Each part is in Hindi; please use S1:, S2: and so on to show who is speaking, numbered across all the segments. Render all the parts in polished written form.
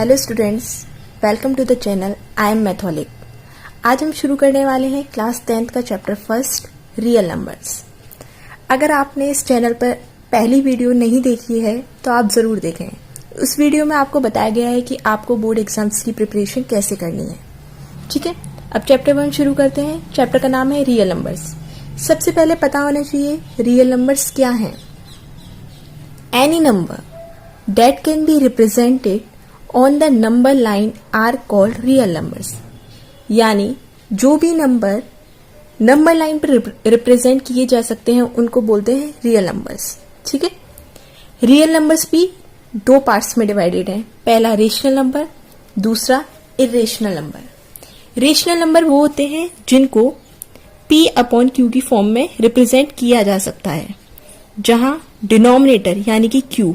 S1: Hello students, welcome to the channel. I am मैथोलिक। आज हम शुरू करने वाले हैं क्लास 10th का चैप्टर फर्स्ट, रियल नंबर्स। अगर आपने इस चैनल पर पहली वीडियो नहीं देखी है तो आप ज़रूर देखें। उस वीडियो में आपको बताया गया है कि आपको बोर्ड एग्जाम्स की प्रिपरेशन कैसे करनी है। ठीक है, अब चैप्टर 1 शुरू करते हैं। चैप्टर का नाम है रियल नंबर्स। सबसे पहले पता होना चाहिए रियल नंबर्स क्या हैं। Any number that can be represented on the number line are called real numbers। यानी जो भी नंबर लाइन पर रिप्रेजेंट किए जा सकते हैं उनको बोलते हैं रियल नंबर्स। ठीक है, रियल नंबर्स भी दो पार्ट्स में डिवाइडेड हैं। पहला रेशनल नंबर, दूसरा इरेशनल नंबर। रेशनल नंबर वो होते हैं जिनको P/Q की फॉर्म में रिप्रेजेंट किया जा सकता है, जहां डिनोमिनेटर यानी कि Q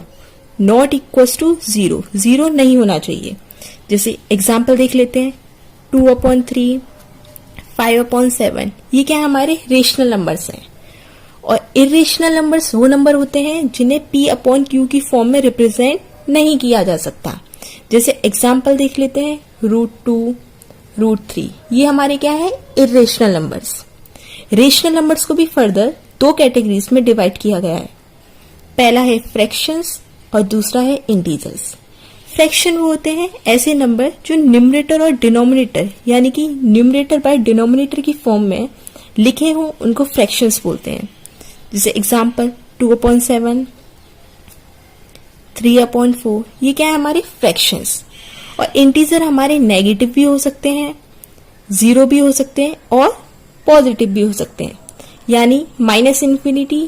S1: नॉट इक्वल्स टू 0 नहीं होना चाहिए। जैसे एग्जाम्पल देख लेते हैं, 2/3, 5/7, ये क्या है, हमारे रेशनल नंबर्स हैं। और इरेशनल नंबर्स वो नंबर होते हैं जिन्हें P/Q की फॉर्म में रिप्रेजेंट नहीं किया जा सकता। जैसे एग्जाम्पल देख लेते हैं, √2, √3, ये हमारे क्या है, इरेशनल नंबर्स। रेशनल नंबर्स को भी फर्दर दो कैटेगरीज में डिवाइड किया गया है। पहला है फ्रैक्शंस और दूसरा है इंटीजर्स। फ्रैक्शन वो होते हैं ऐसे नंबर जो न्यूमरेटर और डिनोमिनेटर यानी कि न्यूमरेटर बाय डिनोमिनेटर की फॉर्म में लिखे हों, उनको फ्रैक्शंस बोलते हैं। जैसे एग्जांपल 2/7, 3/4, ये क्या है, हमारे फ्रैक्शंस। और इंटीजर हमारे नेगेटिव भी हो सकते हैं, 0 भी हो सकते हैं और पॉजिटिव भी हो सकते हैं, यानी -∞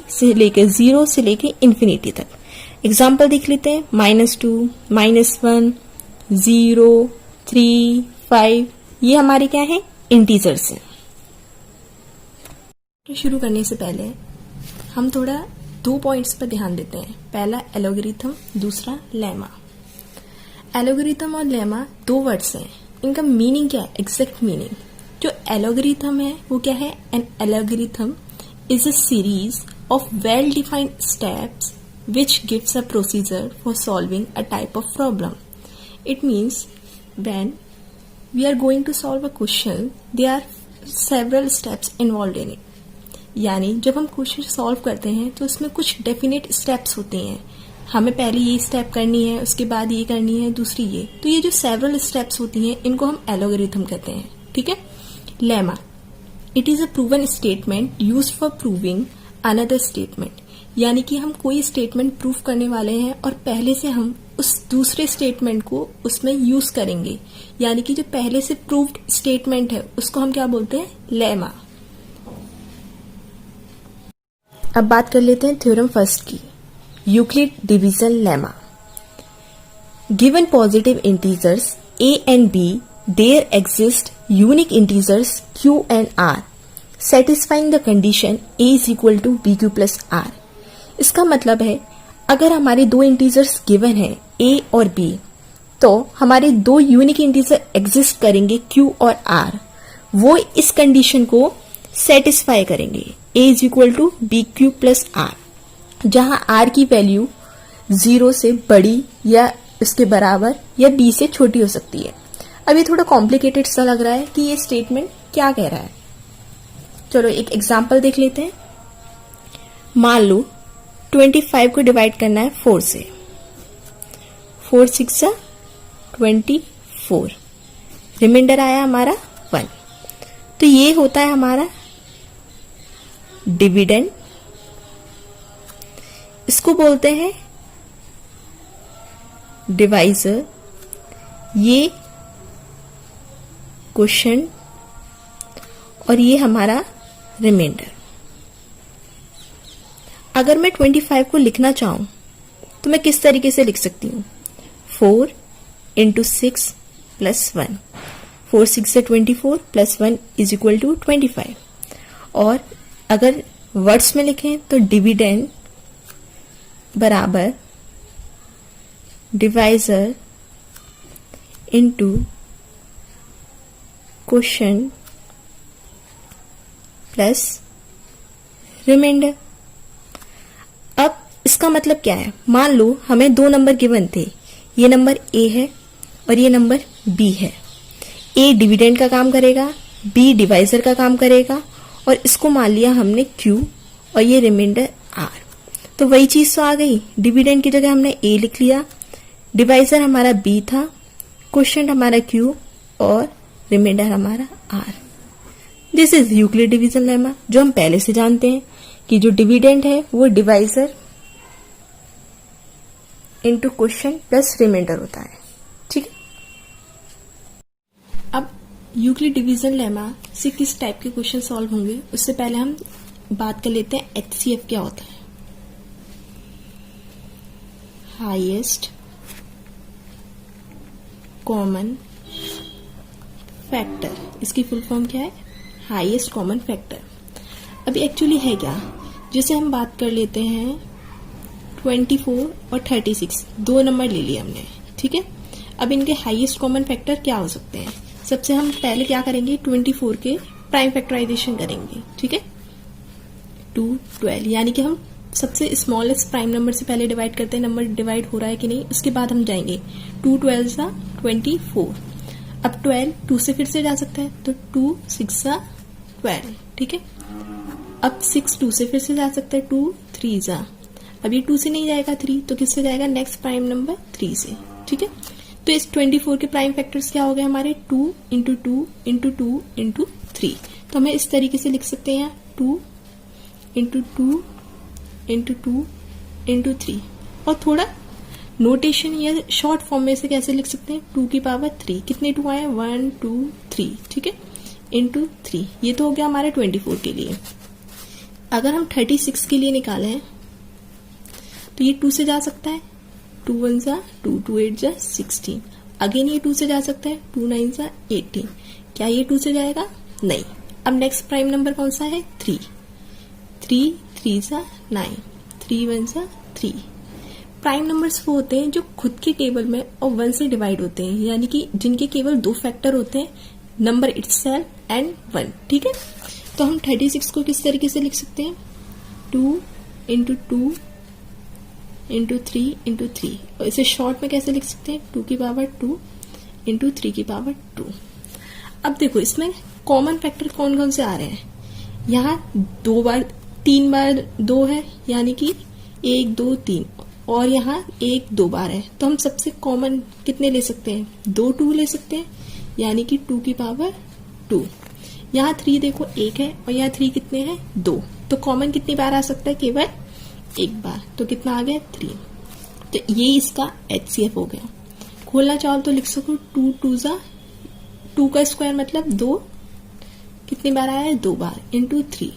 S1: से लेकर 0 से लेकर इन्फिनिटी तक। एग्जाम्पल देख लेते हैं, -2, -1, 0, 3, 5, ये हमारे क्या है, इंटीजर्स हैं। तो शुरू करने से पहले हम थोड़ा दो पॉइंट्स पर ध्यान देते हैं। पहला एलोगरिथम, दूसरा लेमा। एलोगरिथम और लेमा दो वर्ड्स हैं, इनका मीनिंग क्या है, एग्जैक्ट मीनिंग। जो एलोगरिथम है वो क्या है, an algorithm is a series of well defined steps which gives a procedure for solving a type of problem. It means when we are going to solve a question, there are several steps involved in it. यानी जब हम क्वेश्चन सॉल्व करते हैं तो उसमें कुछ डेफिनेट स्टेप्स होते हैं। हमें पहले ये स्टेप करनी है, उसके बाद ये करनी है, दूसरी ये। तो ये जो सेवरल स्टेप्स होती हैं इनको हम एलोगरिथम कहते हैं। ठीक है। Lemma, it is a proven statement used for proving another statement. यानी कि हम कोई स्टेटमेंट प्रूव करने वाले हैं और पहले से हम उस दूसरे स्टेटमेंट को उसमें यूज करेंगे, यानी कि जो पहले से प्रूव्ड स्टेटमेंट है उसको हम क्या बोलते हैं, लेमा। अब बात कर लेते हैं थ्योरम फर्स्ट की, Euclid division lemma. Given positive integers a and b, there exist unique integers q and r satisfying the condition a is equal to bq plus r। इसका मतलब है अगर हमारे दो इंटीजर्स गिवन है a और b, तो हमारे दो यूनिक इंटीजर एग्जिस्ट करेंगे q और r। वो इस कंडीशन को सेटिस्फाई करेंगे, a is equal to bq plus r, जहां r की वैल्यू 0 से बड़ी या इसके बराबर या b से छोटी हो सकती है। अब ये थोड़ा कॉम्प्लिकेटेड सा लग रहा है कि ये स्टेटमेंट क्या कह रहा है। चलो एक एग्जाम्पल देख लेते हैं। मान लो 25 को डिवाइड करना है 4 से, 4 6 24, रिमाइंडर आया हमारा 1। तो ये होता है हमारा डिविडेंड, इसको बोलते हैं डिवाइजर, ये क्वोशंट और ये हमारा रिमाइंडर। अगर मैं 25 को लिखना चाहूं तो मैं किस तरीके से लिख सकती हूँ, 4 × 6 + 1, 4 6 24 + 1 इज इक्वल टू 25। और अगर वर्ड्स में लिखें तो डिविडेंड बराबर divisor into quotient plus remainder. अब इसका मतलब क्या है, मान लो हमें दो नंबर गिवन थे, ये नंबर a है और ये नंबर बी है। ए डिविडेंड का काम करेगा, बी डिवाइजर का काम करेगा, और इसको मान लिया हमने क्यू और ये रिमाइंडर आर। तो वही चीज तो आ गई, डिविडेंड की जगह हमने ए लिख लिया, डिवाइजर हमारा बी था, क्वोशिएंट हमारा क्यू और रिमाइंडर हमारा R. This is Euclid division lemma, जो हम पहले से जानते हैं कि जो डिविडेंड है वो divisor into quotient plus remainder होता है। ठीक है, अब यूक्लिड डिवीजन लेमा से किस टाइप के क्वेश्चन सॉल्व होंगे उससे पहले हम बात कर लेते हैं एचसीएफ क्या होता है। हाईएस्ट कॉमन फैक्टर, इसकी फुल फॉर्म क्या है? Highest common factor. अभी एक्चुअली है क्या, जैसे हम बात कर लेते हैं 24 और 36, दो नंबर ले लिए हमने। ठीक है, अब इनके हाईएस्ट कॉमन फैक्टर क्या हो सकते हैं? सबसे हम पहले क्या करेंगे, 24 के प्राइम फैक्टराइजेशन करेंगे। ठीक है, 2 12, यानी कि हम सबसे स्मॉलेस्ट प्राइम नंबर से पहले डिवाइड करते हैं, नंबर डिवाइड हो रहा है कि नहीं, उसके बाद हम जाएंगे 2 12 24। अब 12 2 से फिर से जा सकता है, तो 2 6 12। ठीक है, अब 6 2 से फिर से जा सकता है, 2 3 अब ये 2 से नहीं जाएगा 3, तो किससे जाएगा? नेक्स्ट प्राइम नंबर 3 से। ठीक है, तो इस 24 के प्राइम फैक्टर्स क्या हो गए हमारे? 2 इंटू 2 इंटू 2 इंटू 3। तो हमें इस तरीके से लिख सकते हैं 2 इंटू 2 इंटू 2 इंटू 3। और थोड़ा नोटेशन या शॉर्ट फॉर्म में से कैसे लिख सकते हैं? 2 की पावर 3, कितने 2 आए? 1 2 3। ठीक है, इंटू 3। ये तो हो गया हमारा 24 के लिए। अगर हम 36 के लिए निकालें तो ये 2 से जा सकता है, 2 1 2 2 8 16। अगेन ये 2 से जा सकता है, 2 9 18। क्या ये 2 से जाएगा? नहीं। अब नेक्स्ट प्राइम नंबर कौन सा है? 3 3 3 9, 3 1 3। प्राइम नंबर्स वो होते हैं जो खुद के टेबल में और 1 से डिवाइड होते हैं, यानी कि जिनके केवल 2 फैक्टर होते हैं, नंबर इटसेल्फ एंड 1। ठीक है, तो हम 36 को किस तरीके से लिख सकते हैं? 2 इंटू 2 इंटू 3 इंटू 3। और इसे शॉर्ट में कैसे लिख सकते हैं? 2 की पावर 2 इंटू 3 की पावर 2। अब देखो इसमें कॉमन फैक्टर कौन कौन से आ रहे हैं? यहाँ 3 बार 2 है, यानी कि 1 2 3, और यहाँ 1 2 बार है, तो हम सबसे कॉमन कितने ले सकते हैं? 2 2 ले सकते हैं, यानी कि 2 की पावर 2। यहाँ 3 देखो 1 है, और यहाँ 3 कितने हैं? 2। तो कॉमन कितनी बार आ सकता है? केवल 1 बार। तो कितना आ गया? 3। तो ये इसका एचसीएफ हो गया। खोलना चाहो तो लिख सको 2 2 2 का स्क्वायर मतलब 2, कितनी बार आया है? 2 बार, इंटू 3।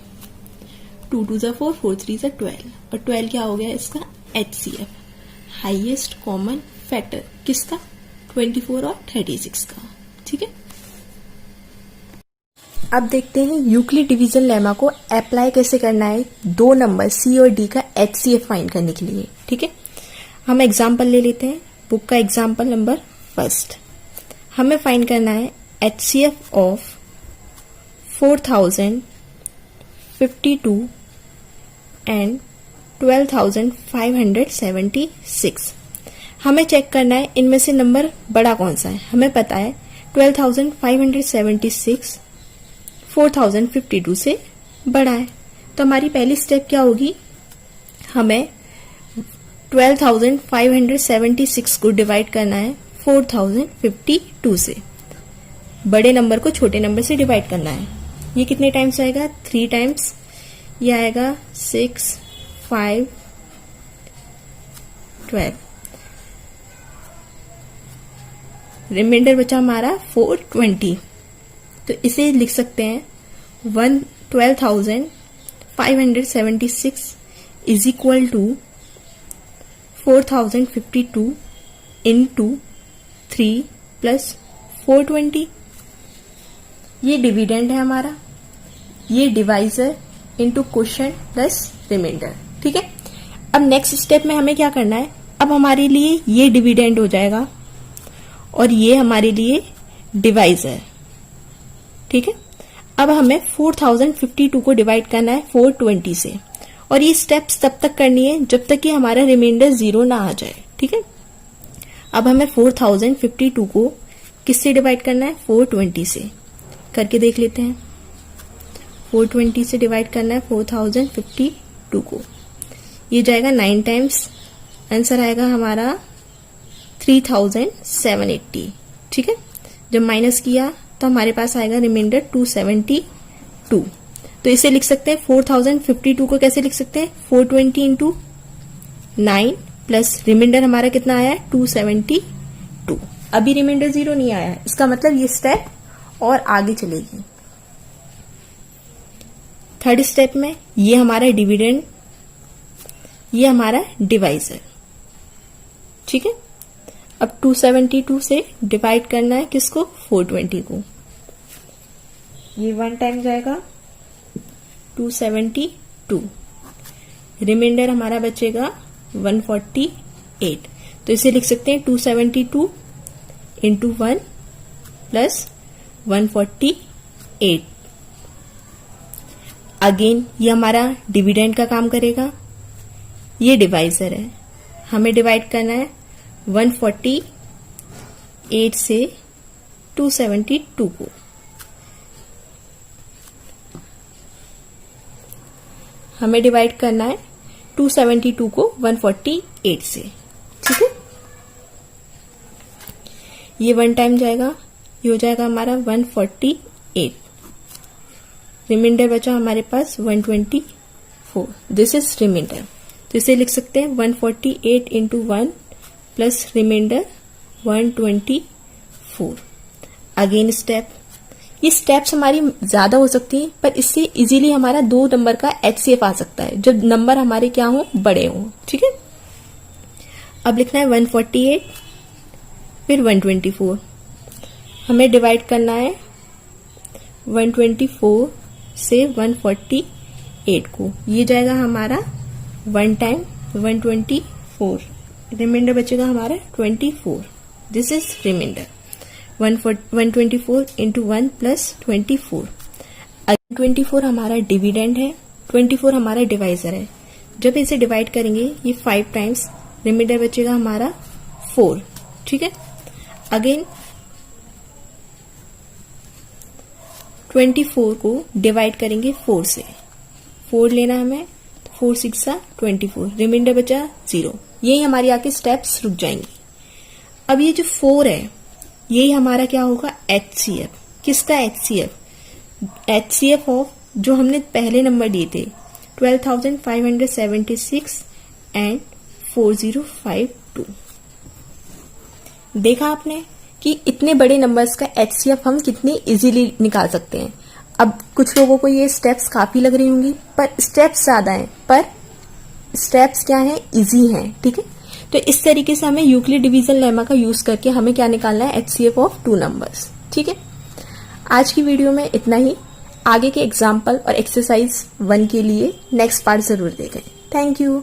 S1: 2 2 4 4 3 12, और 12 क्या हो गया इसका? HCF, highest common factor. किसका? 24 और 36 का। ठीक है, अब देखते हैं यूक्लिड डिवीजन लेमा को अप्लाई कैसे करना है दो नंबर सी और डी का एचसीएफ फाइंड करने के लिए। ठीक है, हम एग्जाम्पल ले लेते हैं, बुक का एग्जाम्पल नंबर 1। हमें फाइंड करना है एचसीएफ ऑफ 4052 एंड 12576। हमें चेक करना है इनमें से नंबर बड़ा कौन सा है। हमें पता है 12576 4052 से बड़ा है, तो हमारी पहली स्टेप क्या होगी? हमें 12576 को डिवाइड करना है 4052 से। बड़े नंबर को छोटे नंबर से डिवाइड करना है। ये कितने टाइम्स आएगा? 3 टाइम्स। ये आएगा 6 5 12। रिमाइंडर बचा हमारा 420। तो इसे लिख सकते हैं 12576 is equal to 4052 into 3 plus 420। ये डिविडेंड है हमारा, ये divisor into quotient plus remainder. ठीक है, अब नेक्स्ट स्टेप में हमें क्या करना है? अब हमारे लिए ये डिविडेंड हो जाएगा और ये हमारे लिए डिवाइजर। ठीक है, अब हमें 4052 को डिवाइड करना है 420 से, और ये स्टेप्स तब तक करनी है जब तक कि हमारा रिमाइंडर 0 ना आ जाए। ठीक है, अब हमें 4052 को किससे डिवाइड करना है? 420 से। करके देख लेते हैं। 420 से डिवाइड करना है 4052 को। ये जाएगा 9 टाइम्स, आंसर आएगा हमारा 3780। ठीक है, जब माइनस किया तो हमारे पास आएगा रिमाइंडर 272। तो इसे लिख सकते हैं 4052 को कैसे लिख सकते हैं? 420 इंटू 9 प्लस रिमाइंडर हमारा कितना आया है? 272। अभी रिमाइंडर 0 नहीं आया है, इसका मतलब ये स्टेप और आगे चलेगी। थर्ड स्टेप में ये हमारा डिविडेंड, ये हमारा डिवाइजर। ठीक है, अब 272 से डिवाइड करना है किसको? 420 को। ये 1 टाइम जाएगा 272, रिमाइंडर हमारा बचेगा 148। तो इसे लिख सकते हैं 272 इंटू 1 प्लस 148। अगेन ये हमारा डिविडेंड का काम करेगा। ये डिवाइजर है, हमें डिवाइड करना है 148 से 272 को। हमें डिवाइड करना है 272 को 148 से। ठीक है, ये 1 टाइम जाएगा, ये हो जाएगा हमारा 148। रिमाइंडर बचा हमारे पास 124। This is reminder. तो इसे लिख सकते हैं 148 into 1 plus remainder 124। Again step, ये स्टेप्स हमारी ज्यादा हो सकती हैं, पर इससे इजीली हमारा 2 नंबर का HCF आ सकता है जब नंबर हमारे क्या हो? बड़े हो। ठीक है, अब लिखना है 148 फिर 124। हमें डिवाइड करना है 124 से 148 को। ये जाएगा हमारा 1 टाइम 124, रिमाइंडर बचेगा हमारा 24। This is remainder 124 into 1 plus 24। 24 हमारा डिविडेंड है, 24 हमारा डिवाइजर है। जब इसे डिवाइड करेंगे ये 5 टाइम्स, रिमाइंडर बचेगा हमारा 4। ठीक है, अगेन 24 को डिवाइड करेंगे 4 से। 4 लेना हमें, 4 6 24, रिमाइंडर बचा 0। यही हमारी आके स्टेप्स रुक जाएंगी। अब ये जो 4 है, यही हमारा क्या होगा? HCF। किसका HCF? HCF ऑफ जो हमने पहले नंबर दिए थे 12,576 एंड 4052। देखा आपने कि इतने बड़े नंबर्स का HCF हम कितने इजीली निकाल सकते हैं। अब कुछ लोगों को ये स्टेप्स काफी लग रही होंगी, पर स्टेप्स ज्यादा हैं, पर स्टेप्स क्या हैं? इजी हैं। ठीक है, तो इस तरीके से हमें यूक्लिड डिवीजन लेमा का यूज करके हमें क्या निकालना है? HCF of 2 numbers. ठीक है, आज की वीडियो में इतना ही। आगे के एग्जाम्पल और एक्सरसाइज 1 के लिए नेक्स्ट पार्ट जरूर देखें। Thank you.